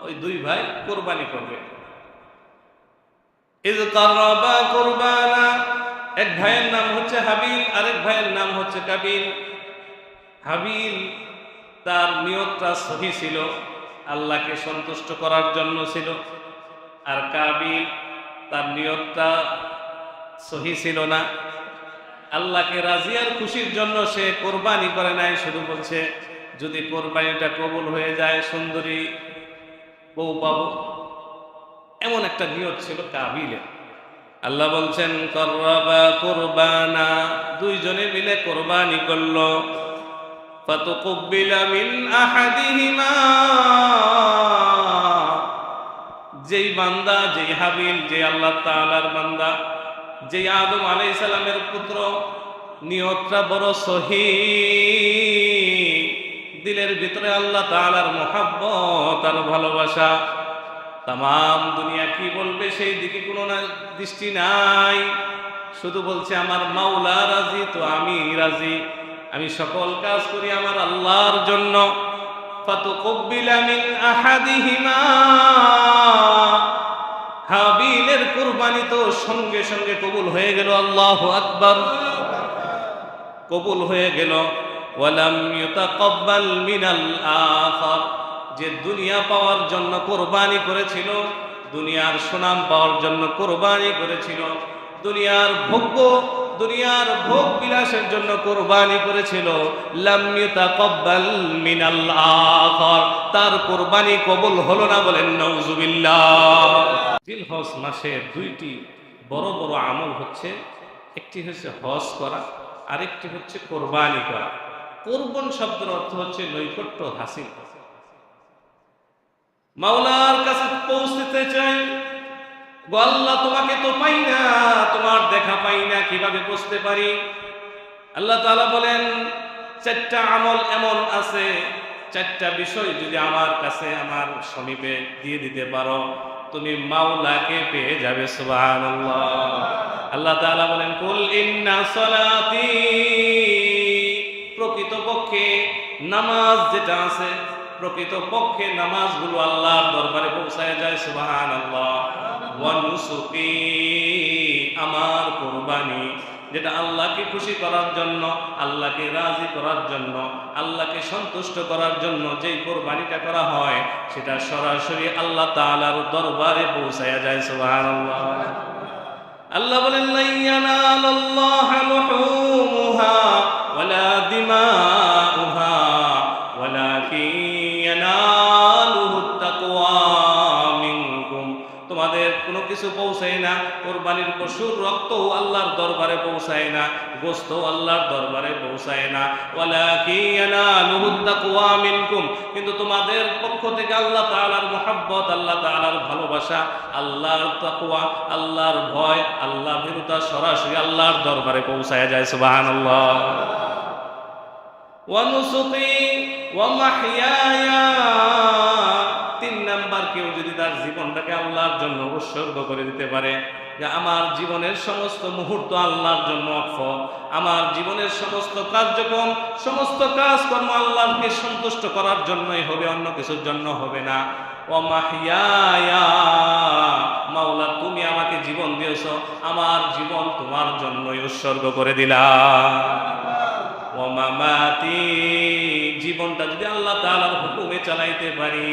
ওই দুই ভাই কোরবানি করবে। ইয কাররাবা কুরবানা, এক ভাইয়ের নাম হচ্ছে হাবিল, আরেক ভাইয়ের নাম হচ্ছে কাবিল। হাবিল তার নিয়তটা সহি ছিল, আল্লাহকে সন্তুষ্ট করার জন্য ছিল, আর কাবিল তার নিয়তটা সহি ছিল না, আল্লাহকে রাজি আর খুশির জন্য সে কোরবানি করে নাই। শুধু বলছে যদি কোরবানিটা কবুল হয়ে যায় সুন্দরী বউ পাবো, এমন একটা নিয়ত ছিল কাবিলের। আল্লাহ বলছেন করবা কুরবানা, দুইজনে মিলে কোরবানি করলো। ফাতুকুব্বিলা মিন আহাদিহিমা, যেই বান্দা, যেই হাবিল, যে আল্লাহ তাআলার বান্দা, যে আদম আলাইহিস সালামের পুত্র, নিয়তটা বড় সহি, দিলের ভিতরে আল্লাহ তাআলার মুহাব্বত আর ভালোবাসা। তাম দুনিয়া কি বলবে সেই দিকে কোনো দৃষ্টি নাই, শুধু বলছে আমার মাওলা রাজি তো আমি রাজি, আমি সকল কাজ করি আমার আল্লাহর জন্য। ফাতুকুব্বিলা মিন আহাদিহিমা, হাবিলের কুরবানি তো সঙ্গে সঙ্গে কবুল হয়ে গেল। আল্লাহু আকবার, কবুল হয়ে গেল। ওয়ালাম ইউতাকাব্বাল মিনাল আখার, যে দুনিয়া পাওয়ার জন্য কোরবানি করেছিল, দুনিয়ার সুনাম পাওয়ার জন্য কোরবানি করেছিল, দুনিয়ার ভোগ বিলাসের জন্য কোরবানি করেছিল, লাম ইউতাকাব্বাল মিনাল আখার, তার কোরবানি কবুল হলো না। বলেন নাউজুবিল্লাহ। জিলহজ মাসের দুইটি বড় বড় আমল হচ্ছে, একটি হচ্ছে হজ করা, আরেকটি হচ্ছে কোরবানি করা। কোরবান শব্দের অর্থ হচ্ছে নৈকট্য হাসিল, মাওলার কাছে পৌঁছতে চাই। গো আল্লাহ, তোমাকে তো পাই না, তোমার দেখা পাই না, কিভাবে বুঝতে পারি? আল্লাহ তাআলা বলেন চারটা আমল এমন আছে, চারটা বিষয় যদি আমার কাছে, আমার সমীপে দিয়ে দিতে পারো, তুমি মাওলাকে পেয়ে যাবে। সুবহানাল্লাহ। আল্লাহ তাআলা বলেন কুল ইন্না সলাতি, প্রকৃতপক্ষে নামাজ যেটা আছে, প্রকৃতপক্ষে নামাজগুলো আল্লাহর দরবারে পৌঁছায় যায়। সুবহানাল্লাহ। ওয়া নুসুকি, আমার কুরবানি যেটা আল্লাহকে খুশি করার জন্য, আল্লাহকে রাজি করার জন্য, আল্লাহকে সন্তুষ্ট করার জন্য যেই কোরবানিটা করা হয়, সেটা সরাসরি আল্লাহ তাআলার দরবারে পৌঁছায়া যায়। সুবহানাল্লাহ। আল্লাহ বলেন লা ইয়ানালাল্লাহু লুহুমুহা ওয়ালা দিমাউহা ওয়ালাকিন ইয়ানালুহুত তাকওয়া মিনকুম, তোমাদের কোনো কিছু পৌঁছায় না, কোরবানির পশুর রক্তও আল্লাহর দরবারে পৌঁছায় না, গোশত আল্লাহর দরবারে পৌঁছায় না। ওয়ালাকিন ইয়ানালুহুত তাকওয়া মিনকুম, কিন্তু তোমাদের পক্ষ থেকে আল্লাহ তাআলার মুহাব্বত, আল্লাহ তাআলার ভালোবাসা, আল্লাহর তাকওয়া, আল্লাহর ভয়, আল্লাহ ভীরুতা সরাসরি আল্লাহর দরবারে পৌঁছায় যায়। সুবহানাল্লাহ। ওয়া নুসুকি ওয়া মাহইয়ায়া, তিন নাম্বার, কেউ যদি তার জীবনটাকে আল্লাহর জন্য উৎসর্গ করে দিতে পারে, যে আমার জীবনের সমস্ত মুহূর্ত আল্লাহর জন্য ওয়াকফ, আমার জীবনের সমস্ত কার্যক্রম, সমস্ত কাজকর্ম আল্লাহকে সন্তুষ্ট করার জন্যই হবে, অন্য কিছুর জন্য হবে না। ওয়া মাহইয়ায়া, মাওলা তুমি আমাকে জীবন দিয়েছো, আমার জীবন তোমার জন্যই উৎসর্গ করে দিলাম। ওয়া মামাতি, জীবনটা যদি আল্লাহ তাআলার হুকুমে চালাইতে পারি,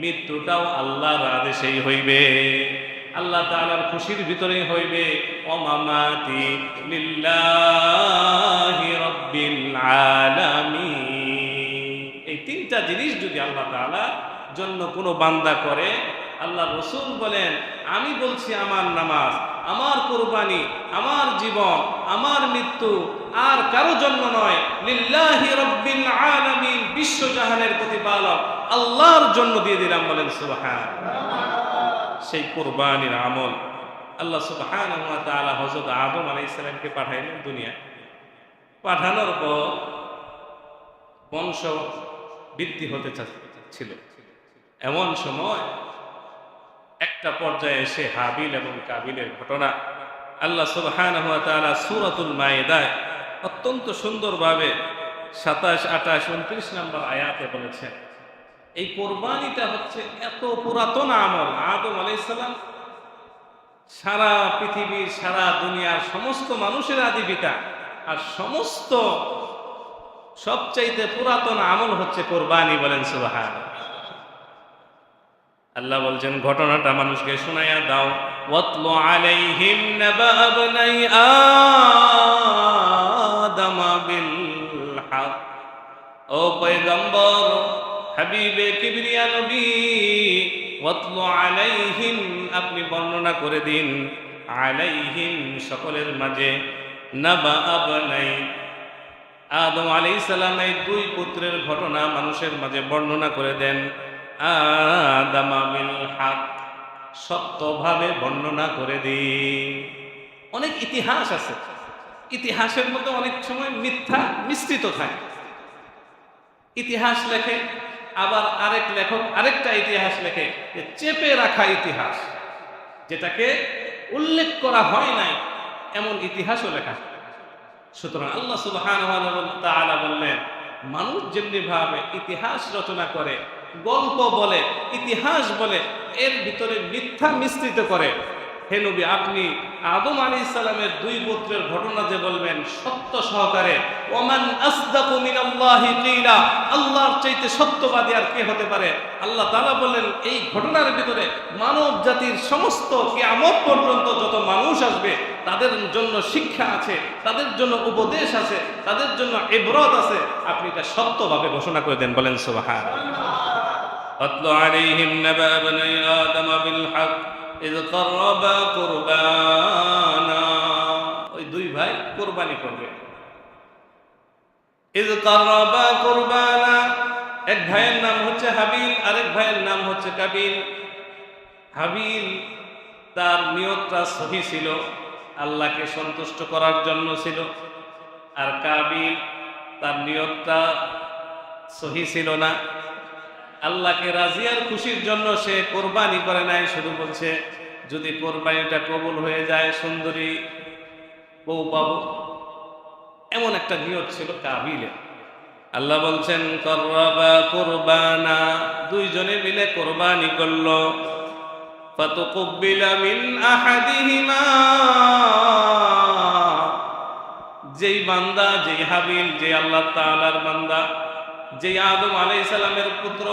মৃত্যুটাও আল্লাহর আদেশেই হইবে, আল্লাহ তাআলার খুশির ভিতরেই হইবে। ওয়া মামাতি লিল্লাহি রাব্বিল আলামিন। এই তিনটা জিনিস যদি আল্লাহ তাআলা জন্য কোনো বান্দা করে, আল্লাহ রাসূল বলেন আমি বলছি আমার নামাজ, আমার কুরবানি, আমার জীবন, আমার মৃত্যু আর কারো জন্য নয়, লিল্লাহি রাব্বিল আলামিন, বিশ্বজাহানের প্রতিপালক আল্লাহর জন্য দিয়ে দিলাম। বলেন সুবহানাল্লাহ। সেই কুরবানির আমল আল্লাহ সুবহানাহু ওয়া তাআলা হযরত আদম আলাইহিস সালামকে পাঠাইলেন দুনিয়া। পাঠানোর পর বংশ বৃদ্ধি হতে ছিল, এমন সময় একটা পর্যায়ে এসে হাবিল এবং কাবিলের ঘটনা আল্লাহ সুবহানাহু ওয়া তাআলা সূরাতুল মায়েদায় অত্যন্ত সুন্দরভাবে 27, 28, 29 নম্বর আয়াতে বলেছেন এই কোরবানিটা হচ্ছে এত পুরাতন আমল। আদম আলাইহিস সালাম সারা পৃথিবীর, সারা দুনিয়ার সমস্ত মানুষের আদি পিতা, আর সমস্ত সবচাইতে পুরাতন আমল হচ্ছে কোরবানি। বলেন সুবহানাল্লাহ। আল্লাহ বলছেন ঘটনাটা মানুষকে শোনায়া দাও। ওয়াতলু আলাইহিম নাবা ইবনাই আদম বিল হক। ও পয়গম্বর, হাবিবে কিবরিয়া নবী, ওয়াতলু আলাইহিম, আপনি বর্ণনা করে দিন, আলাইহিম, সকলের মাঝে, নাবা ইবনাই আদম আলাইহিস সালামের দুই পুত্রের ঘটনা মানুষের মাঝে বর্ণনা করে দেন। আদম বিল হক, সত্যভাবে বর্ণনা করে দিন। অনেক ইতিহাস আছে, ইতিহাসের মধ্যে অনেক সময় মিথ্যা মিশ্রিত থাকে। ইতিহাস লেখে, আবার আরেক লেখক আরেকটা ইতিহাস লেখে, যে চেপে রাখা ইতিহাস, যেটাকে উল্লেখ করা হয় নাই এমন ইতিহাসও লেখা। সুতরাং আল্লাহ সুবহানাহু ওয়া তাআলা বললেন, মানুষ যেমনি ভাবে ইতিহাস রচনা করে, গল্প বলে, ইতিহাস বলে, এর ভিতরে মিথ্যা মিশ্রিত করে, হে নবী আপনি আদম আলাইহিস সালামের দুই পুত্রের ঘটনা যে বলবেন সত্য সহকারে, ওমান আসদাকু মিনাল্লাহি কিলা, আল্লাহর চাইতে সত্যবাদী আর কে হতে পারে? আল্লাহ তাআলা বললেন এই ঘটনার ভিতরে মানব জাতির সমস্ত কিয়ামত পর্যন্ত যত মানুষ আসবে তাদের জন্য শিক্ষা আছে, তাদের জন্য উপদেশ আছে, তাদের জন্য ইবরত আছে। আপনি এটা সত্যভাবে ঘোষণা করে দেন। বলেন সুবহানাল্লাহ। আতলু আলাইহিম নাবা ইবনাই আদম বিল হক ইয কাররাবা কুরবানা, ওই দুই ভাই কুরবানি করবে। ইয কাররাবা কুরবানা, এক ভাইয়ের নাম হচ্ছে হাবিল, আরেক ভাইয়ের নাম হচ্ছে কাবিল। হাবিল তার নিয়তটা সহি ছিল, আল্লাহকে সন্তুষ্ট করার জন্য ছিল, আর কাবিল তার নিয়তটা সহি ছিল না, আল্লাহকে রাজি আর খুশির জন্য সে কোরবানি করে নাই। শুধু বলছে যদি কোরবানিটা কবুল হয়ে যায় সুন্দরী বউ পাবো, এমন একটা নিয়ত ছিল কাবিলের। আল্লাহ বলছেন করবা কুরবানা, দুইজনে মিলে কোরবানি করলো। ফাতুকুব্বিলা মিন আহাদিহিমা, যেই বান্দা, যেই হাবিল, যে আল্লাহ তাআলার বান্দা, যে আদম আলাইহিস সালামের পুত্র,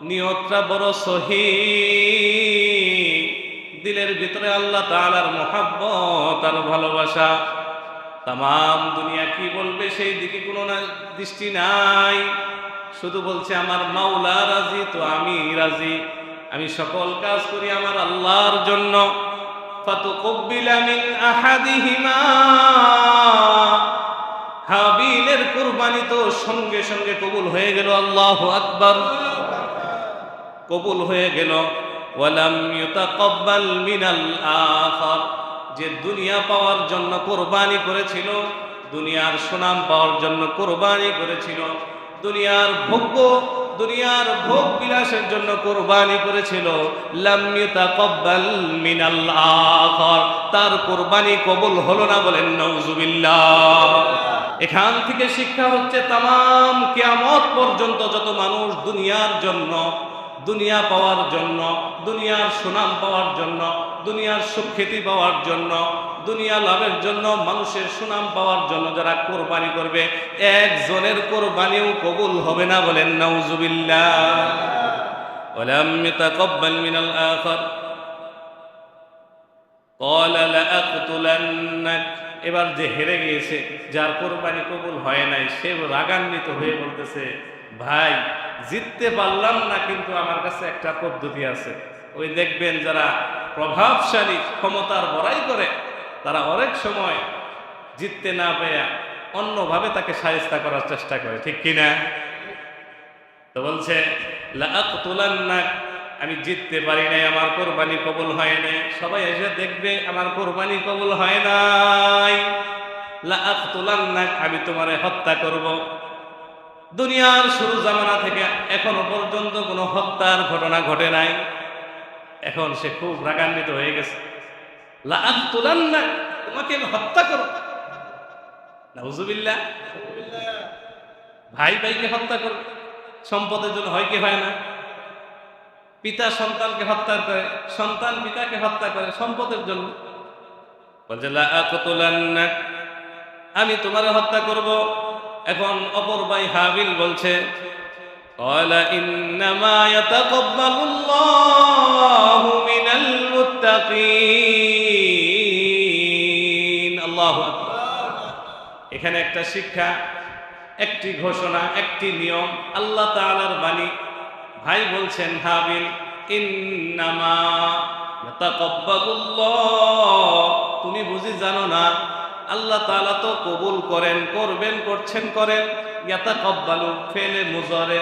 নিয়তটা বড় সহি, দিলের ভিতরে আল্লাহ তাআলার মুহাব্বত আর ভালোবাসা। তাম দুনিয়া কি বলবে সেই দিকে কোনো দৃষ্টি নাই, শুধু বলছে আমার মাওলা রাজি তো আমি রাজি, আমি সকল কাজ করি আমার আল্লাহর জন্য। ফাতুকুব্বিলা মিন আহাদিহিমা, হাবিলের কুরবানি তো সঙ্গে সঙ্গে কবুল হয়ে গেল। আল্লাহু আকবার, কবুল হয়ে গেল। ওয়ালাম ইউতাকাব্বাল মিনাল আখার, যে দুনিয়া পাওয়ার জন্য কোরবানি করেছিল, দুনিয়ার সুনাম পাওয়ার জন্য কোরবানি করেছিল, দুনিয়ার ভোগ্য, দুনিয়ার ভোগ বিলাসের জন্য কোরবানি করেছিল, লাম ইউতাকাব্বাল মিনাল আখার, তার কোরবানি কবুল হলো না। বলেন নাউজুবিল্লাহ। এখান থেকে শিক্ষা হচ্ছে তাম কিয়ামত পর্যন্ত যত মানুষ দুনিয়ার জন্য, দুনিয়া পাওয়ার জন্য, দুনিয়ার সুনাম পাওয়ার জন্য, দুনিয়ার সুখ্যাতি পাওয়ার জন্য, দুনিয়া লাভের জন্য, মানুষের সুনাম পাওয়ার জন্য যারা কোরবানি করবে, একজনের কোরবানিও কবুল হবে না। বলেন নাউজুবিল্লাহ। ওয়ালাম ইয়াতাকাব্বাল মিনাল আখার ক্বালা লাআকতুলান্নাক, এবার যে হেরে গিয়েছে, যার কোরবানি কবুল হয় নাই, সে রাগান্বিত হয়ে বলতেছে ভাই জিততে পারলাম না, কিন্তু আমার কাছে একটা পদ্ধতি আছে। ওই দেখবেন যারা প্রভাবশালী, ক্ষমতার বড়াই করে, তারা অনেক সময় জিততে না পেয়ে অন্যভাবে তাকে শায়েস্তা করার চেষ্টা করে, ঠিক কিনা? তো বলছে লাআকতুলান্নাক, আমি জিততে পারি নাই, আমার কোরবানি কবুল হয় নাই, সবাই এসে দেখবে আমার কোরবানি কবুল হয় নাই, লাআকতুলান্নাক, আমি তোমারে হত্যা করব। দুনিয়ার শুরু জামানা থেকে এখনো পর্যন্ত কোনো হত্যার ঘটনা ঘটে নাই। এখন সে খুব রাগান্বিত হয়ে গেছে, লাআকতুলান্নাক, তোমাকে আমি হত্যা করব। নাউজুবিল্লাহ। ভাই ভাইকে হত্যা করবে, সম্পদের জন্য হয় কি হয় না? পিতা সন্তানকে হত্যা করে, সন্তান পিতাকে হত্যা করে সম্পদের জন্য। বলছে লা আকুতুলান্নাক, আমি তোমারে হত্যা করব। এখন অপর ভাই হাবিল বলছে ক্বালা ইন্নামা ইয়াতাকাব্বালুল্লাহু মিনাল মুত্তাকিন। আল্লাহু আকবার। এখানে একটা শিক্ষা, একটি ঘোষণা, একটি নিয়ম, আল্লাহ তাআলার বাণী। ভাই বলছেন হাবিল ইন্নামা ইয়াতাকাব্বালুল্লাহ, তুমি বুঝি জানো না আল্লাহ তাআলা তো কবুল করেন, করবেন, করছেন, করেন। ইয়াতাকাব্বালু ফেলে মুজারে,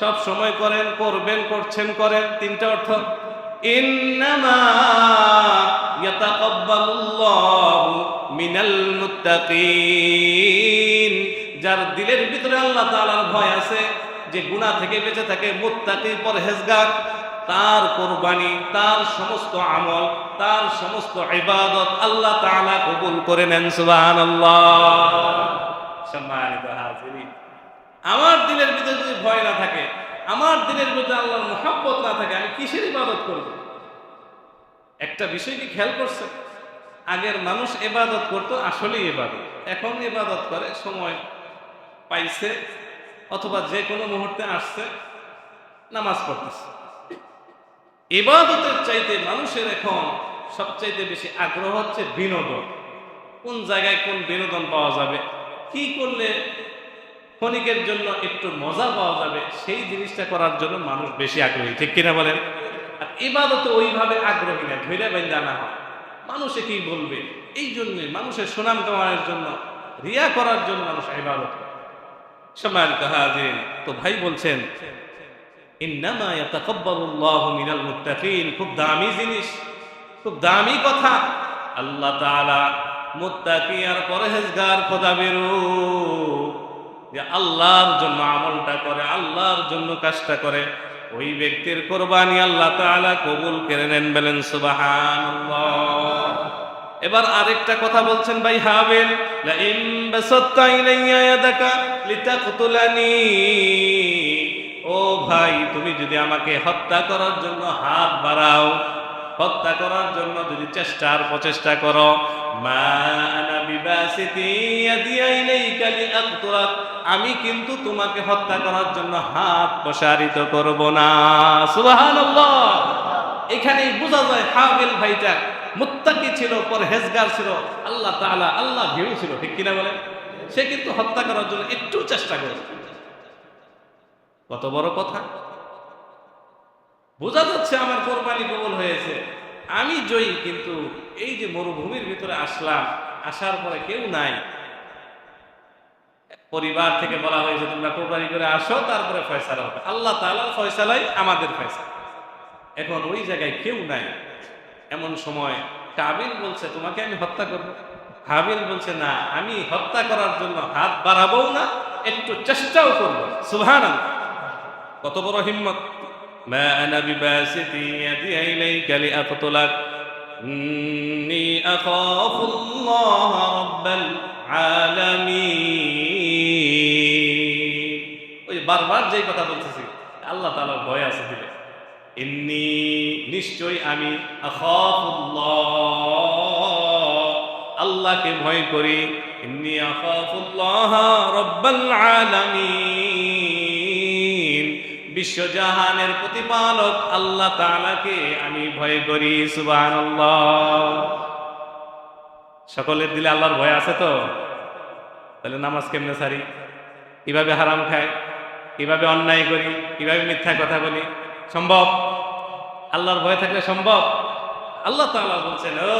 সব সময় করেন, করবেন, করছেন, করেন, তিনটা অর্থ। ইন্নামা ইয়াতাকাব্বালুল্লাহু মিনাল মুত্তাকিন, যার দিলের ভিতরে আল্লাহ তাআলার ভয় আছে, যে গুনাহ থেকে বেঁচে থাকে, মুত্তাকি পরহেজগার, তার কোরবানি, তার সমস্ত আমল, তার সমস্ত ইবাদত আল্লাহ তাআলা কবুল করে নেন। সুবহানাল্লাহ। সম্মানিত হাজিরিন, আমার দিলের ভিতরে যদি ভয় না থাকে, আমার দিলের ভিতরে আল্লাহর মুহাব্বত না থাকে, আমি কিসের ইবাদত করব? একটা বিষয় কি খেয়াল করছে? আগের মানুষ ইবাদত করত, আসলেই ইবাদত। এখন ইবাদত করে সময় পাইছে অথবা যে কোনো মুহূর্তে আসছে, নামাজ পড়তেছে। ইবাদতের চাইতে মানুষের এখন সবচাইতে বেশি আগ্রহ হচ্ছে বিনোদন। কোন জায়গায় কোন বিনোদন পাওয়া যাবে, কি করলে ক্ষণিকের জন্য একটু মজা পাওয়া যাবে, সেই জিনিসটা করার জন্য মানুষ বেশি আগ্রহী, ঠিক কিনা বলেন? আর ইবাদতে ওইভাবে আগ্রহী না, ধৈর্য বেঁধে আনা হয়। মানুষে কি বলবে, এই জন্য মানুষের সুনাম কামানোর জন্য, রিয়া করার জন্য মানুষ ইবাদত করে। সম্মানিত হাজিরিন, তো ভাই বলছেন ইন্নামা ইয়াতাকাব্বালুল্লাহু মিনাল মুত্তাকিন, খুব দামি জিনিস, খুব দামি কথা। আল্লাহ তাআলা মুত্তাকি আর পরহেজগার খোদাবেরু, যে আল্লাহর জন্য আমলটা করে, আল্লাহর জন্য কাজটা করে, ওই ব্যক্তির কোরবানি আল্লাহ তাআলা কবুল করে নেন। বলেন সুবহানাল্লাহ। এবার আরেকটা কথা বলছেন ভাই হাবিল, লা ইন বাসাত্তা ইলাইয়া ইয়াদাকা লিতাকতুলানি, ও ভাই তুমি যদি আমাকে হত্যা করার জন্য হাত বাড়াও, হত্যা করার জন্য যদি চেষ্টার প্রচেষ্টা করো, মা আনা বিবাসিতি ইয়াদি ইলাইকা লিআকতুলাক, আমি কিন্তু তোমাকে হত্যা করার জন্য হাত প্রসারিত করব না। সুবহানাল্লাহ। এখানেই বোঝা যায় হাবিল ভাইটা মুত্তাকি ছিল, পরহেজগার ছিল, আল্লাহ তাআলা আল্লাহ ভীরু ছিল, ঠিক কিনা বলেন? সে কিন্তু হত্যা করার জন্য একটু চেষ্টা করেছে। কত বড় কথা! বোঝা যাচ্ছে আমার কোরবানি কবুল হয়েছে, আমি জয়ী। কিন্তু এই যে মরুভূমির ভিতরে আসলাম, আসার পরে কেউ নাই, পরিবার থেকে বলা হয়েছে তোমরা কোরবানি করে আসো, তারপরে ফয়সালা হবে। আল্লাহ তাআলার ফয়সালাই আমাদের ফয়সালা। এখন ওই জায়গায় কেউ নাই, এমন সময় কাবিল বলছে তোমাকে আমি হত্যা করব। হাবিল বলছে না, আমি হত্যা করার জন্য হাত বাড়াবো না, একটু চেষ্টাও করব। সুবহানাল্লাহ। কত বড় হিম্মত! মা আনা বিবাসিতি ইয়াদি ইলাইকা লিআকতুলাক ইন্নী আখাফুল্লাহ রাব্বাল আলামিন। ওই বারবার যেই কথা বলতেছি, আল্লাহ তাআলার ভয় আছে দিলে। ইন্নী, নিশ্চয় আমি, আখাফুল্লাহ, আল্লাহকে ভয় করি। ইন্নী আখাফুল্লাহ রাব্বাল আলামিন, বিশ্বজাহানের প্রতিপালক আল্লাহ তাআলাকে আমি ভয় করি। সুবহানাল্লাহ। সকলের দিলে আল্লাহর ভয় আছে তো? তাহলে নামাজ কেমনে ছাড়ি, কিভাবে হারাম খাই, কিভাবে অন্যায় করি, কিভাবে মিথ্যা কথা বলি? সম্ভব? আল্লাহর ভয় থাকলে সম্ভব? আল্লাহ তাআলা বলছেন, ও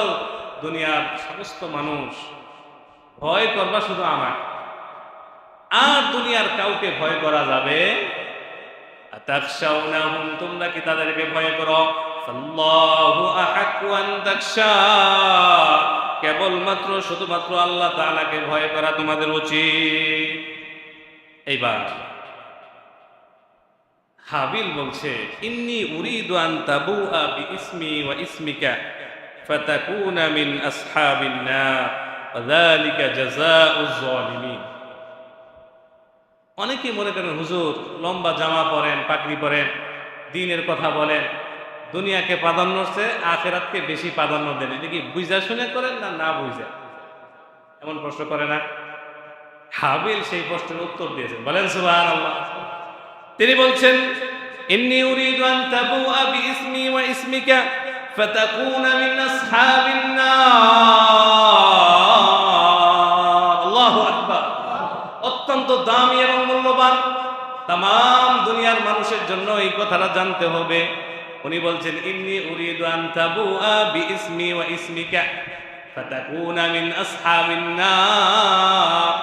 দুনিয়ার সমস্ত মানুষ, ভয় করবা শুধু আমার, আর দুনিয়ার কাউকে ভয় করা যাবে? আতাখশাউনাহুম, তোমরা কি তাদেরকে ভয় করো? আল্লাহু আহাক্কু আন তাখশা, কেবলমাত্র শুধুমাত্র আল্লাহ তাআলাকে ভয় করা তোমাদের উচিত। এইবার হাবিল বলছে ইন্নী উরিদু আন তাবুআ বিইসমি ওয়া ইসমিকা ফাতাকুনা মিন আসহাবিন নার ওয়া যালিকা জাযাউজ জালিমিন। অনেকেই মনে করেন হুজুর লম্বা জামা পরেন, পাগড়ি পরেন, দ্বীনের কথা বলেন, দুনিয়াকে প্রাধান্য হচ্ছে, আখিরাতকে বেশি প্রাধান্য দেন। এটা কি বুঝা শুনে করেন না না বুঝা? এমন প্রশ্ন করে না? হাবিল সেই প্রশ্নের উত্তর দিয়েছেন, বলেন সুবহানাল্লাহ। তিনি বলছেন, ইন্নী উরিদু আন তাবুআ বিইসমি ওয়া ইসমিকা ফাতাকুনা মিন আসহাবিন নার। আল্লাহু আকবার। অত্যন্ত দামি এবং মূল্যবান, তাম দুনিয়ার মানুষের জন্য এই কথাটা জানতে হবে। উনি বলছেন, ইন্নী উরিদু আন তাবুআ বিইসমি ওয়া ইসমিকা ফাতাকুনা মিন আসহাবিন নার।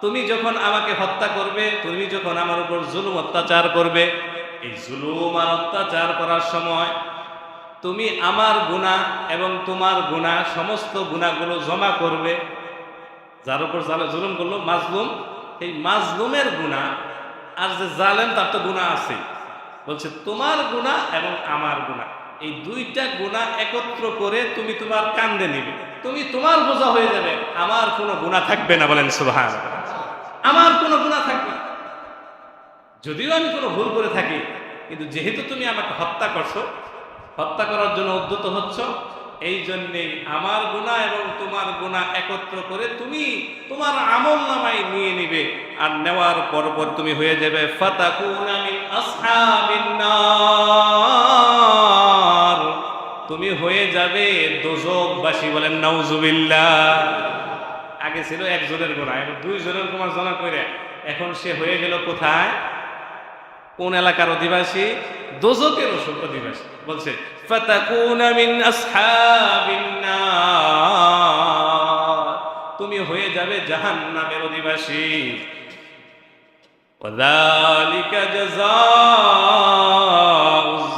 তুমি যখন আমাকে হত্যা করবে, তুমি যখন আমার উপর জুলুম অত্যাচার করবে, এই জুলুম আর অত্যাচার করার সময় তুমি আমার গুনাহ এবং তোমার গুনাহ, সমস্ত গুনাহগুলো জমা করবে। যার উপর জুলুম করলো মাজলুম, এই মাজলুমের গুনাহ আর যে জালেম তার তো গুনাহ আছে। বলছে তোমার গুনাহ এবং আমার গুনাহ, এই দুইটা গুনাহ একত্র করে তুমি তোমার কাঁধে নিবে, তুমি তোমার বোঝা হয়ে যাবে, আমার কোনো গুনাহ থাকবে না। বলেন সুবহানাল্লাহ। আমার কোনো গুনাহ থাকবে না, যদিও আমি কোনো ভুল করে থাকি, কিন্তু যেহেতু তুমি আমাকে হত্যা করছো, হত্যা করার জন্য উদ্যত হচ্ছ, এই জন্যেই আমার গুনাহ এবং তোমার গুনাহ একত্র করে তুমি তোমার আমলনামায় নিয়ে নিবে, আর নেওয়ার পর তুমি হয়ে যাবে ফাতাকুনা মিন আসহাবিন নার, তুমি হয়ে যাবে দোজখবাসী। বলেন নাউজুবিল্লাহ। আগে ছিল একজনের গুনাহ, এখন দুইজনের গুনাহ জমা করে এখন সে হয়ে গেল কোথায়? কোন এলাকার অধিবাসী? দোজখের অধিবাসী। বলছে ফাতাকুনা মিন আসহাবিন নার, তুমি হয়ে যাবে জাহান্নামের অধিবাসী। ওয়াযালিকা জাযাউয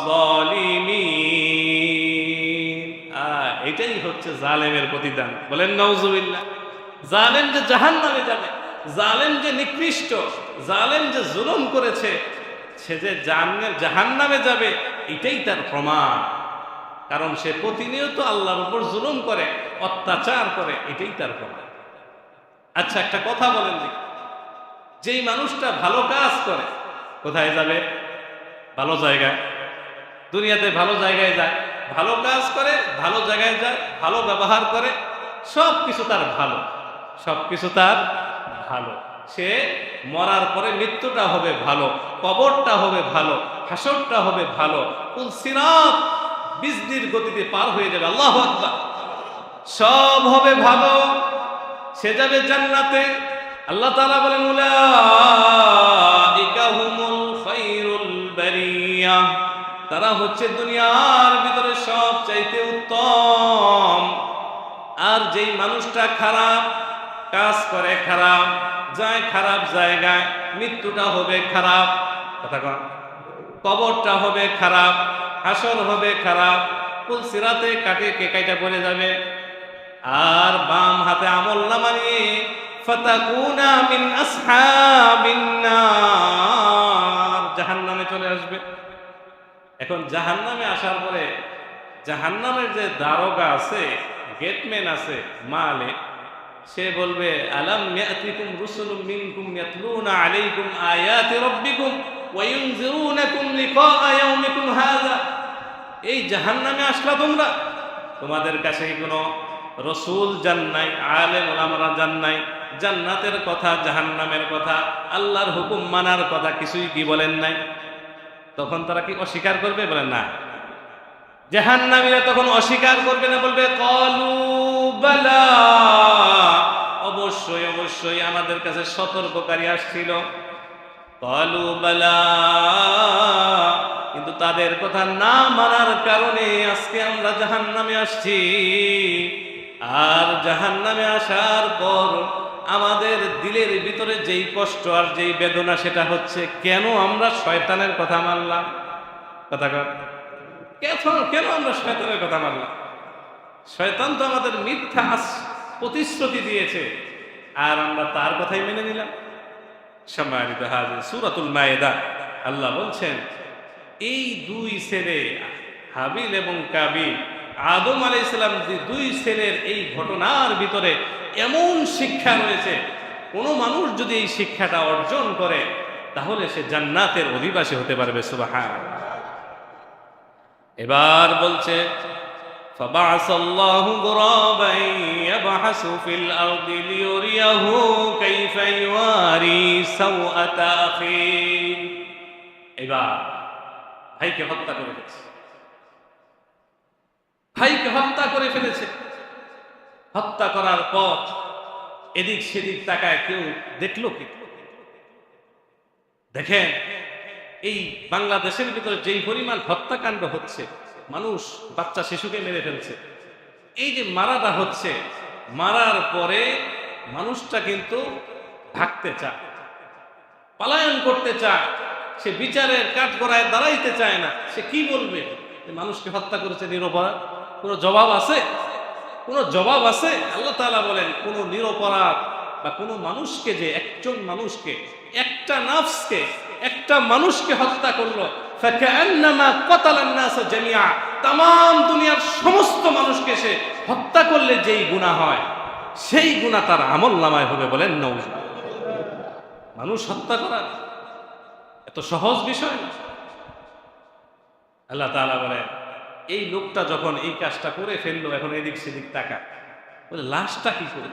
যালিমিন, এটাই হচ্ছে জালেমের প্রতিদান। বলেন নাউজুবিল্লাহ। জালেম যে জাহান্নামে যাবে, জালেম যে নিকৃষ্ট, জালেম যে জুলুম করেছে, সে যে জাহান্নামে যাবে, এটাই তার প্রমাণ। কারণ সে প্রতিনিয়ত আল্লাহর উপর জুলুম করে, অত্যাচার করে, এটাই তার প্রমাণ। আচ্ছা, একটা কথা বলেন, যেই মানুষটা ভালো কাজ করে কোথায় যাবে? ভালো জায়গায়। দুনিয়াতে ভালো জায়গায় যায়, ভালো কাজ করে, ভালো জায়গায় যায়, ভালো ব্যবহার করে, সব কিছু তার ভালো, সব কিছু তার ভালো। সে মরার পরে মৃত্যুটা হবে ভালো, কবরটা হবে ভালো, হাসরটা হবে ভালো, কুল সিরাত বিজলির গতিতে পার হয়ে যাবে। আল্লাহু আকবার। সব হবে ভালো, সে যাবে জান্নাতে। আল্লাহ তাআলা বলেন, উলাইকা হুমুল খায়রুল বারিয়া, তারা হচ্ছে দুনিয়ার ভিতরে সবচাইতে উত্তম। আর যেই মানুষটা খারাপ কাজ করে, খারাপ যায়, খারাপ জায়গায়, মৃত্যুটা হবে খারাপ, কথা কন, কবরটা হবে খারাপ, হাসর হবে খারাপ, কুল সিরাতে কাইটা পড়ে যাবে। আর বাম হাতে আমলনামা নিয়ে ফাতাকুনা মিন আসহাবিন নার, জাহান্নামে চলে আসবে। এখন জাহান্নামে আসার পরে জাহান্নামের যে দারোগা আছে, গেটম্যান আছে, মালিক, সে বলবে, আলাম ইয়াতিকুম রুসুলুম মিনকুম ইয়াতলুনা আলাইকুম আয়াতি রাব্বিকুম ওয়া ইউনজিরুনাকুম লিকা ইয়াউমিকুম হাযা। এই জাহান্নামে আসলা তোমরা, তোমাদের কাছে কোনো রসুল যান নাই, আলেম ওলামারা যান নাই, জান্নাতের কথা, জাহান্নামের কথা, আল্লাহর হুকুম মানার কথা কিছুই কি বলেন নাই? তখন তারা কি অস্বীকার করবে? বলেন না। জাহান্নামীরা তখন অস্বীকার করবে না, বলবে ক্বালু বালা, অবশ্যই অবশ্যই আমাদের কাছে সতর্ককারী আসছিল। ক্বালু বালা, কিন্তু তাদের কথা না মানার কারণে আজকে আমরা জাহান্নামে আসছি। আর জাহান্নামে আসার পর আমাদের দিলের ভিতরে যেই কষ্ট আর যেই বেদনা, সেটা হচ্ছে কেন আমরা শয়তানের কথা মানলাম। কথা কর, কেন আমরা শয়তানের কথা মানলাম? শয়তান তো আমাদের মিথ্যা প্রতিশ্রুতি দিয়েছে, আর আমরা তার কথাই মেনে নিলাম। সম্মানিত হাজির, সূরাতুল মায়েদা আল্লাহ বলছেন, এই দুই ছেলে হাবিল এবং কাবিল, আদম আলাইহিস সালাম, দুই ছেলের এই ঘটনার ভিতরে এমন শিক্ষা রয়েছে কোনো মানুষ যদি এই শিক্ষাটা অর্জন করে তাহলে সে জান্নাতের অধিবাসী হতে পারবে। সুবহানাল্লাহ। এবার বলছে فبعث الله غرابا يبحث في الأرض ليريه كيف يواري سوءة أخيه। এবার ভাইকে হত্যা করে ফেলেছে, ভাইকে হত্যা করে ফেলেছে। হত্যা করার পর এদিক সেদিক তাকায়, কেউ দেখলো কি? দেখেন এই বাংলাদেশের ভিতরে যেই পরিমাণ হত্যাকাণ্ড হচ্ছে, মানুষ বাচ্চা শিশুকে মেরে ফেলছে, এই যে মারাটা হচ্ছে, মারার পরে মানুষটা কিন্তু ভাগতে চায়, পলায়ন করতে চায়, সে বিচারের কাঠগড়ায় দাঁড়াইতে চায় না। সে কি বলবে? মানুষকে হত্যা করেছে নিরপরাধ, কোনো জবাব আছে? কোনো জবাব আছে? আল্লাহ তাআলা বলেন কোন নিরপরাধ বা কোনো মানুষকে, যে একজন মানুষকে, একটা নাফসকে, একটা মানুষকে হত্যা করলো, ফাকান্নামা কাতালান নাস জামিআ, तमाम দুনিয়ার সমস্ত মানুষকে সে হত্যা করলে যেই গুনাহ হয় সেই গুনাহ তার আমলনামায় হবে। বলেন নাউজুবিল্লাহ। মানুষ হত্যা করা এত সহজ বিষয় না। আল্লাহ তাআলা বলেন এই লোকটা যখন এই কাজটা করে ফেললো, এখন এদিক সেদিক তাকা, বলে লাশটা কি করে?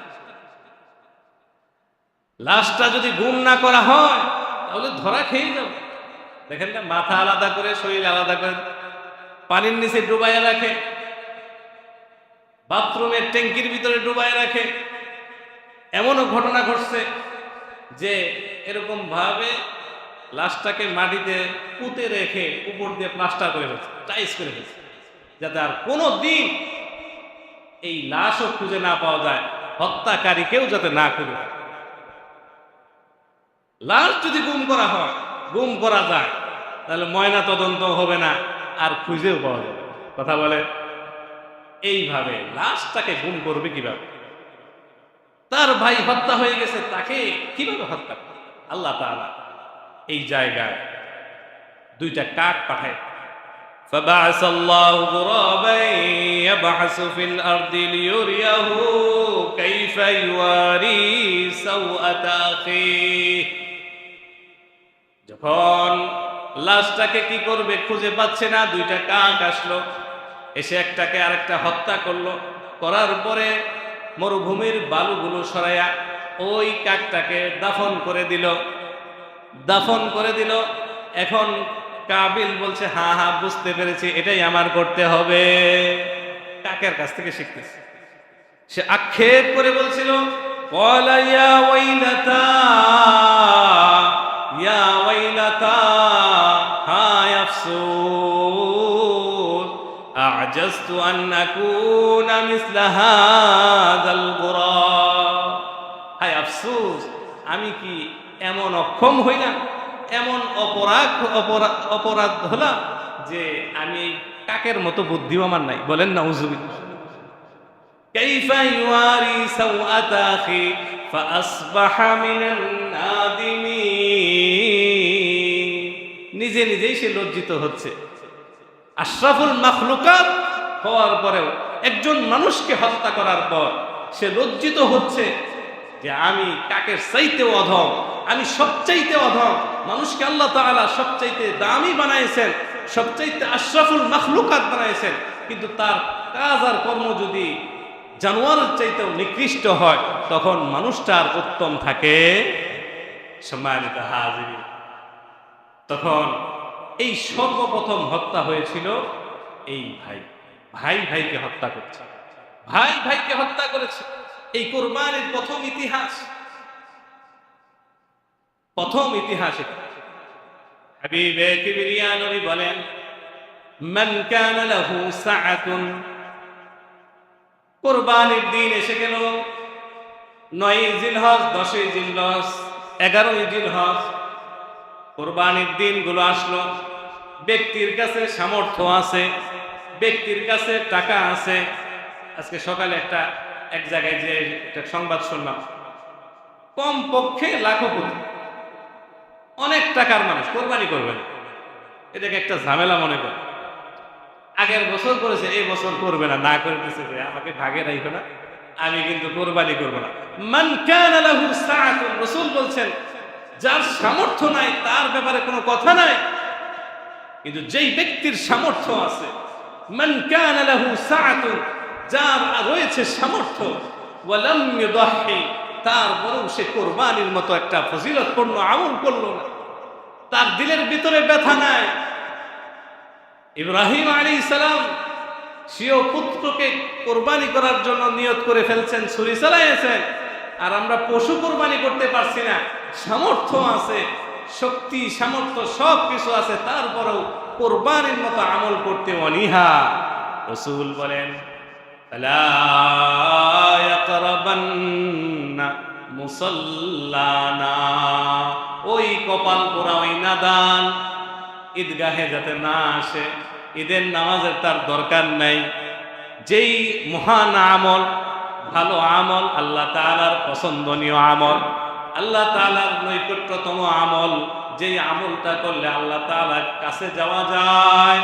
লাশটা যদি গুম না করা হয় তাহলে ধরা খেয়ে যাবে। দেখেন না, মাথা আলাদা করে, শরীর আলাদা করে পানির নিচে ডুবাইয়া রাখে, বাথরুমের ট্যাঙ্কির ভিতরে ডুবাইয়া রাখে। এমনও ঘটনা ঘটছে যে এরকম ভাবে লাশটাকে মাটিতে পুঁতে রেখে উপর দিয়ে প্লাস্টার করে ফেলছে, টাইস করে ফেলছে, যাতে আর কোনো দিন এই লাশও খুঁজে না পাওয়া যায়, হত্যাকারীকেও যাতে না খুঁজে। লাশ যদি গুম করা হয়, গুম করা যায়, তাহলে ময়না তদন্ত হবে না, আর খুঁজেও পাওয়া যাবে। কথা বলে এইভাবে লাশটাকে গুম করবে কিভাবে? তার ভাই হত্যা হয়ে গেছে, তাকে কিভাবে হত্যা করবে? আল্লাহ তাআলা এই জায়গায় দুইটা কাক পাঠায়। فبعث الله غرابا يبحث في الأرض ليريه كيف يواري سوءة أخيه। যখন লাশটাকে কি করবে খুঁজে পাচ্ছে না, দুইটা কাক আসলো, এসে একটাকে আরেকটা হত্যা করলো। করার পরে মরুভূমির বালুগুলো সরাইয়া ওই কাকটাকে দাফন করে দিল, দাফন করে দিল। এখন কাবিল বলছে হ্যাঁ হ্যাঁ বুঝতে পেরেছি, এটাই আমার করতে হবে। কাকের কাছ থেকে শিখতেছে। সে আক্ষেপ করে বলছিল ক্বালা ইয়া ওয়াইলাতা ইয়া ওয়াইলাতা হায় আফসোস আ'জাজতু আন আকুনা মিসলা হাযাল গুরাব। হায় আফসোস, আমি কি এমন অক্ষম হইলাম, এমন অপরাধ হলাম যে আমি কাকের মতো বুদ্ধিও আমার নাই। বলেন নাউজুবিল্লাহ। কাইফা ইউয়ারি সাওআতা আখি ফাআসবাহা মিনান নাদিমিন। নিজে নিজেই সে লজ্জিত হচ্ছে। আশরাফুল মাখলুকাত হওয়ার পরেও, একজন মানুষকে হত্যা করার পর সে লজ্জিত হচ্ছে যে আমি কাকের চাইতেও অধম, আমি সবচাইতে অধম। মানুষকে আল্লাহ তাআলা সবচাইতে দামি বানাইছেন, সবচাইতে আশরাফুল মাখলুকাত বানাইছেন, কিন্তু তার কাজ আর কর্ম যদি জানোয়ারের চাইতেও নিকৃষ্ট হয়, তখন মানুষটার উত্তম থাকে। সম্মানিত হাজির, তখন এই সর্বপ্রথম হত্যা হয়েছিল এই ভাই। ভাই ভাইকে হত্যা করছে, ভাই ভাইকে হত্যা করেছে। এই কুরবানির প্রথম ইতিহাস, প্রথম ইতিহাস। হাবিবে কিবরিয়া নবী বলেন মান কানা লাহু সাআতুন। কুরবানির দিন এসে গেল, 9 জিলহজ, 10 জিলহজ, 11 জিলহজ, কুরবানির দিনগুলো আসলো। ব্যক্তির কাছে সামর্থ্য আছে, ব্যক্তির কাছে টাকা আছে। আজকে সকালে এক জায়গায় যে একটা সংবাদ শুনলাম, কম পক্ষে লাখপতি, অনেক টাকার মানুষ কোরবানি করবেন, এটাকে একটা ঝামেলা মনে করে। আগের বছর করেছে, এই বছর করবে না, না করে দিচ্ছে যে আমাকে ভাগে রাখো না, আমি কিন্তু কোরবানি করব না। মান কানা লাহু সাআতুন, রাসূল বলছেন যার সামর্থ্য নাই তার ব্যাপারে কোনো কথা নাই, কিন্তু যেই ব্যক্তির সামর্থ্য আছে, মান কানা লাহু সাআতুন, যার রয়েছে সামর্থ্য, ওয়া লাম ইউদাহি, তারপরেও সে কোরবানির মতো একটা ফজিলতপূর্ণ আমল করলো না, তার দিলের ভিতরে ব্যথা নাই। ইব্রাহিম আলাইহিস সালাম স্বীয় পুত্রকে কোরবানি করার জন্য নিয়ত করে ফেলছেন, ছুরি চালাইছেন, আর আমরা পশু কোরবানি করতে পারছি না। সামর্থ্য আছে, শক্তি সামর্থ্য সব কিছু আছে, তারপরেও কোরবানির মতো আমল করতে অনীহা। রাসূল বলেন লা ইয়াকরাবান্না মুসাল্লানা, ওই কপাল পোড়া ওই নাদান ঈদগাহে যাতে না আসে, ঈদের নামাজের তার দরকার নাই। যেই মহান আমল, ভালো আমল, আল্লাহ তাআলার পছন্দনীয় আমল, আল্লাহ তাআলার নৈকট্যতম আমল, যেই আমলটা করলে আল্লাহ তাআলার কাছে যাওয়া যায়,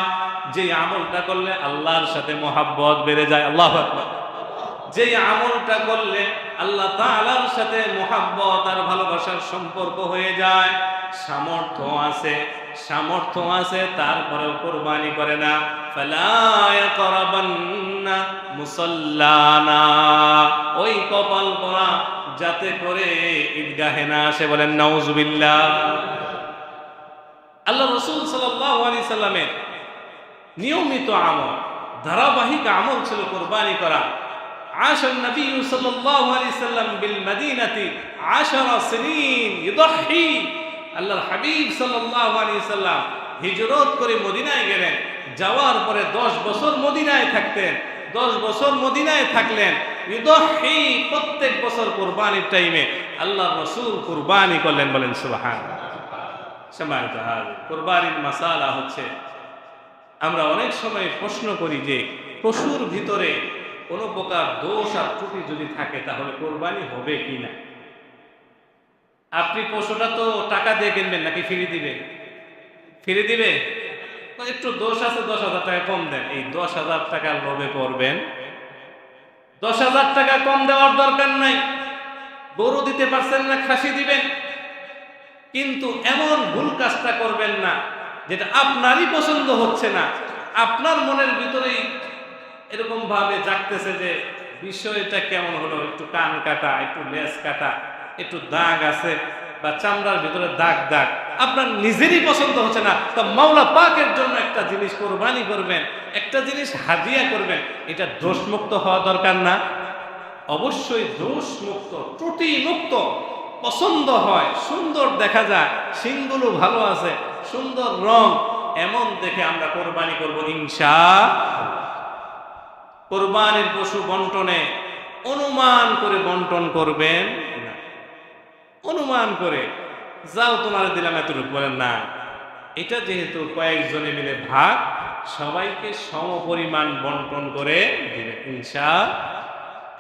যেই আমলটা করলে আল্লাহর সাথে মহাব্বত বেড়ে যায়, আল্লাহু আকবার, যেই আমলটা করলে আল্লাহ তাআলার সাথে মহাব্বত আর ভালোবাসার সম্পর্ক হয়ে যায়, সামর্থ্য আছে, সামর্থ্য আছে, তারপরেও কোরবানি করে না। ফালা ইয়াকরাবান্না মুসাল্লানা, ওই কপাল পোড়া যাতে করে ঈদগাহে না আসে, বলেন নাউজুবিল্লাহ। আল্লাহ রাসূল সাল্লাল্লাহু আলাইহি সাল্লামের নিয়মিত আমল, ধারাবাহিক আমল ছিল কোরবানি করা। আশার নবী সাল্লাল্লাহু আলাইহি সাল্লাম বিল মদিনাতি 10 সিনিন ইউদাহি, আল্লাহর হাবিব সাল্লাল্লাহু আলাইহি সাল্লাম হিজরত করে মদিনায় গেলেন, যাওয়ার পরে 10 বছর মদিনায় থাকতেন, 10 বছর মদিনায় থাকলেন। ইউদাহি, প্রত্যেক বছর কুরবানির টাইমে আল্লাহর রাসূল কুরবানি করলেন, বলেন সুবহানাল্লাহ। সম্মানিত হাজির, কুরবানির মাসালা হচ্ছে, আমরা অনেক সময় প্রশ্ন করি যে পশুর ভিতরে কোনো প্রকার দোষ আর ত্রুটি যদি থাকে তাহলে কোরবানি হবে কিনা। আপনি পশুটা তো টাকা দিয়ে কিনবেন নাকি ফিরে দিবে? ফিরে দিবে। একটু দোষ আছে, 10,000 টাকা কম দেন, এই 10,000 টাকার লোভে পড়বেন। 10,000 টাকা কম দেওয়ার দরকার নাই, গরু দিতে পারছেন না, খাসি দিবেন, কিন্তু এমন ভুল কাজটা করবেন না যেটা আপনারই পছন্দ হচ্ছে না, আপনার মনের ভিতরেই এরকম ভাবে জাগতেছে যে বিষয়টা কেমন হলো, একটু কান কাটা, একটু লেজ কাটা, একটু দাগ আছে বা চামড়ার ভিতরে দাগ দাগ, আপনার নিজেরই পছন্দ হচ্ছে না, তা মাওলা পাকের জন্য একটা জিনিস কোরবানি করবেন, একটা জিনিস হাদিয়া করবেন, এটা দোষমুক্ত হওয়া দরকার না? অবশ্যই দোষমুক্ত, ত্রুটি মুক্ত, পছন্দ হয়, সুন্দর দেখা যায়, শিংগুলো ভালো আছে, সুন্দর রং, এমন দেখে আমরা কোরবানি করব ইনশাআল্লাহ। কোরবানির পশু বন্টনে অনুমান করে বন্টন করবেন না। অনুমান করে যাও তোমার দিলাম এতটুকু, বলেন না, এটা যেহেতু কয়েকজনে মিলে ভাগ, সবাইকে সমপরিমাণ বন্টন করে দিবে ইনশাআল্লাহ।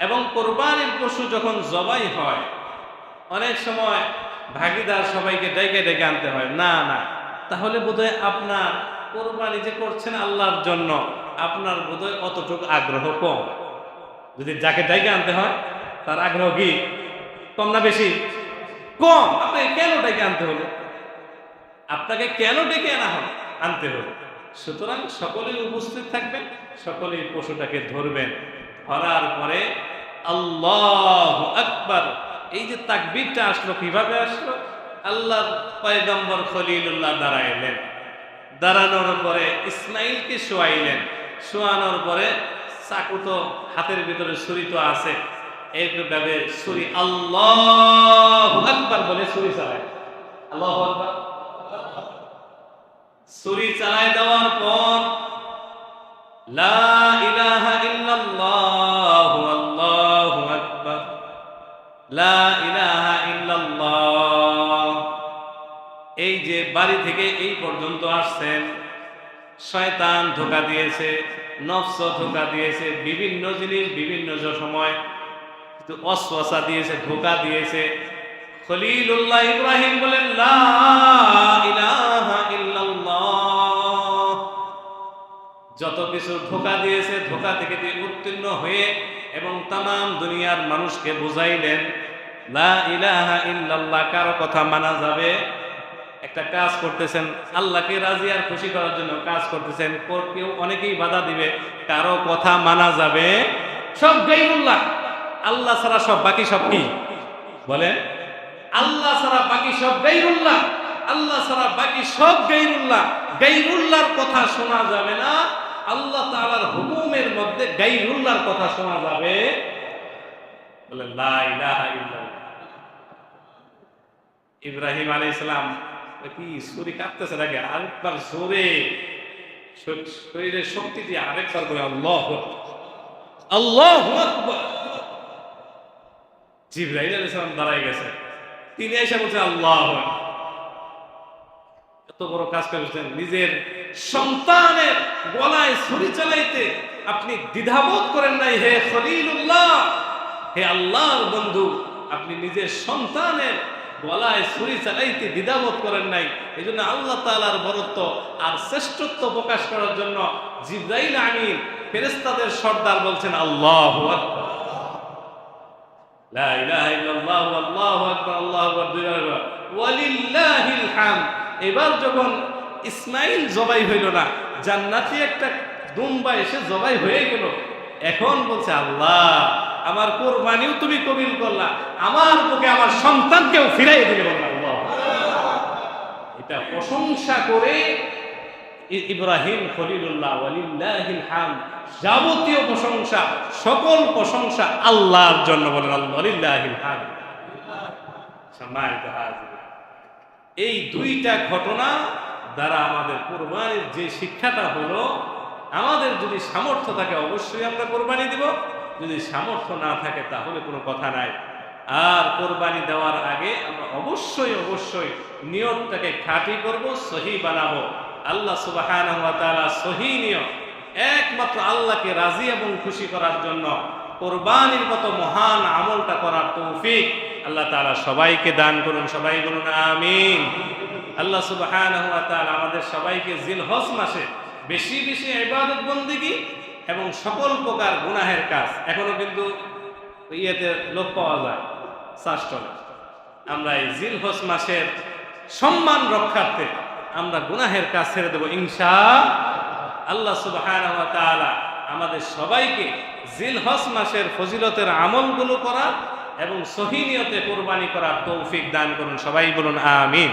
এবং কোরবানির পশু যখন জবাই হয়, অনেক সময় ভাগিদার সবাইকে ডেকে ডেকে আনতে হয়, না না, তাহলে বোধহয় আপনার কোরবানি যে করছেন আল্লাহর জন্য, আপনার বোধহয় অতটুকু আগ্রহ কম। যদি যাকে ডেকে আনতে হয় তার আগ্রহ কি কম না বেশি? কম। আপনাকে কেন ডেকে আনতে হলো? আপনাকে কেন ডেকে আনতে হলো? সুতরাং সকলেই উপস্থিত থাকবেন, সকলেই পশুটাকে ধরবেন, ধরার পরে আল্লাহু আকবার, এই যে তাকবীরটা আসলো, কিভাবে আসলো? আল্লাহর পয়গম্বর খলিলুল্লাহ দাঁড়াইলেন, দাঁড়ানোর পরে ইসমাইলকে শোয়াইলেন, শোয়ানোর পরে চাকু তো হাতের ভিতরে, ছুরি তো আছে, এইভাবে ছুরি আল্লাহু আকবার বলে ছুরি চালায়, আল্লাহু আকবার, ছুরি চালায় দেওয়ার পর লা ইলাহা ইল্লাল্লাহু আল্লাহু আকবার, লা ইলাহা ইল্লাল্লাহ। এই যে বাড়ি থেকে এই পর্যন্ত আসছেন, শয়তান ধোঁকা দিয়েছে, নফস ধোঁকা দিয়েছে, বিভিন্ন জিনিস বিভিন্ন সময় ওয়াসওয়াসা দিয়েছে, ধোঁকা দিয়েছে। খলিলুল্লাহ ইব্রাহিম বলেন লা ইলাহা ইল্লাল্লাহ। যত কিছু ধোঁকা দিয়েছে, ধোঁকা থেকে উত্তীর্ণ হয়ে এবং তামাম দুনিয়ার মানুষকে বুঝাইলেন লা ইলাহা ইল্লাল্লাহ কারো কথা মানা যাবে। একটা কাজ করতেছেন আল্লাহকে রাজি আর খুশি করার জন্য কাজ করতেছেন, কেউ অনেকেই বাধা দিবে, কারো কথা মানা যাবে, সব গায়রুল্লাহ, আল্লাহ ছাড়া সব বাকি সব কি বলেন, আল্লাহ ছাড়া বাকি সব গায়রুল্লাহ, আল্লাহ ছাড়া বাকি সব গায়রুল্লাহ। গায়রুল্লাহর কথা শোনা যাবে না, আল্লাহ তাআলার হুকুমের মধ্যে গায়রুল্লাহর কথা শোনা যাবে। বলে লা ইলাহা ইল্লাল্লাহ। ইব্রাহিম আলাইহিস সালাম কি ছুরি কাটতেছে নাকি, আরেকবার জোরে শরীরের শক্তি দিয়ে আরেকবার করে আল্লাহু আল্লাহু আকবার। জিবরাইল আলাইহিস সালাম দাঁড়ায় গেছে, তিনি এসে বলছে আল্লাহু আকবার। এত বড় কাজ করেছেন, নিজের সন্তানের গলায় ছুরি চালাইতে আপনি দ্বিধাবোধ করেন নাই। হে খলিলুল্লাহ, হে আল্লাহর বন্ধু, আপনি নিজের সন্তানের গলায় ছুরি চালাইতে দ্বিধাবোধ করেন নাই। এই জন্য আল্লাহ তাআলার বরত্ব আর শ্রেষ্ঠত্ব প্রকাশ করার জন্য জিবরাইল আমিন ফেরেশতাদের সর্দার বলছেন আল্লাহু আকবার, লা ইলাহা ইল্লাল্লাহ আল্লাহু আকবার, আল্লাহু আকবার, ওয়ালিল্লাহিল হামদ। এবার যখন ইসমাইল জবাই হইল না, জান্নাতি একটা দুম্বা এসে জবাই হয়ে গেল, এখন বলছে আল্লাহ আমার কোরবানিও তুমি কবুল করলা, আমার বুকে আমার সন্তানকেও ফিরাই দিলে। আল্লাহ, এটা প্রশংসা করে ইব্রাহিম খলিলুল্লাহ ওয়ালিল্লাহিল হামদ, যাবতীয় প্রশংসা, সকল প্রশংসা আল্লাহর জন্য। বলেন আল্লাহ ওয়ালিল্লাহিল হামদ। সম্মানিত হাজির, এই দুইটা ঘটনা দ্বারা আমাদের কোরবানির যে শিক্ষাটা হলো, আমাদের যদি সামর্থ্য থাকে অবশ্যই আমরা কোরবানি দিব, যদি সামর্থ্য না থাকে তাহলে কোনো কথা নাই। আর কোরবানি দেওয়ার আগে আমরা অবশ্যই অবশ্যই নিয়তটাকে খাঁটি করব, সহি বানাবো। আল্লাহ সুবহানাহু ওয়া তাআলা সহি নিয়ত, একমাত্র আল্লাহকে রাজি এবং খুশি করার জন্য কোরবানির মতো মহান আমলটা করার তৌফিক আল্লাহ তাআলা সবাইকে দান করুন। সবাই বলুন আমিন। আল্লাহ সুবহানাহু ওয়া তাআলা আমাদের সবাইকে জিলহজ মাসে বেশি বেশি ইবাদত বন্দেগী এবং সকল প্রকার গুনাহের কাজ, এখনো কিন্তু ইয়েতে লোক পাওয়া যায় শাস্ত্রে, আমরা এই জিলহজ মাসের সম্মান রক্ষার্থে আমরা গুনাহের কাজ ছেড়ে দেব ইনশাআল্লাহ। আল্লাহ সুবহানাহু ওয়া তাআলা আমাদের সবাইকে জিলহজ মাসের ফজিলতের আমলগুলো করা এবং সহি নিয়তে কোরবানি করার তৌফিক দান করুন। সবাই বলুন আমিন।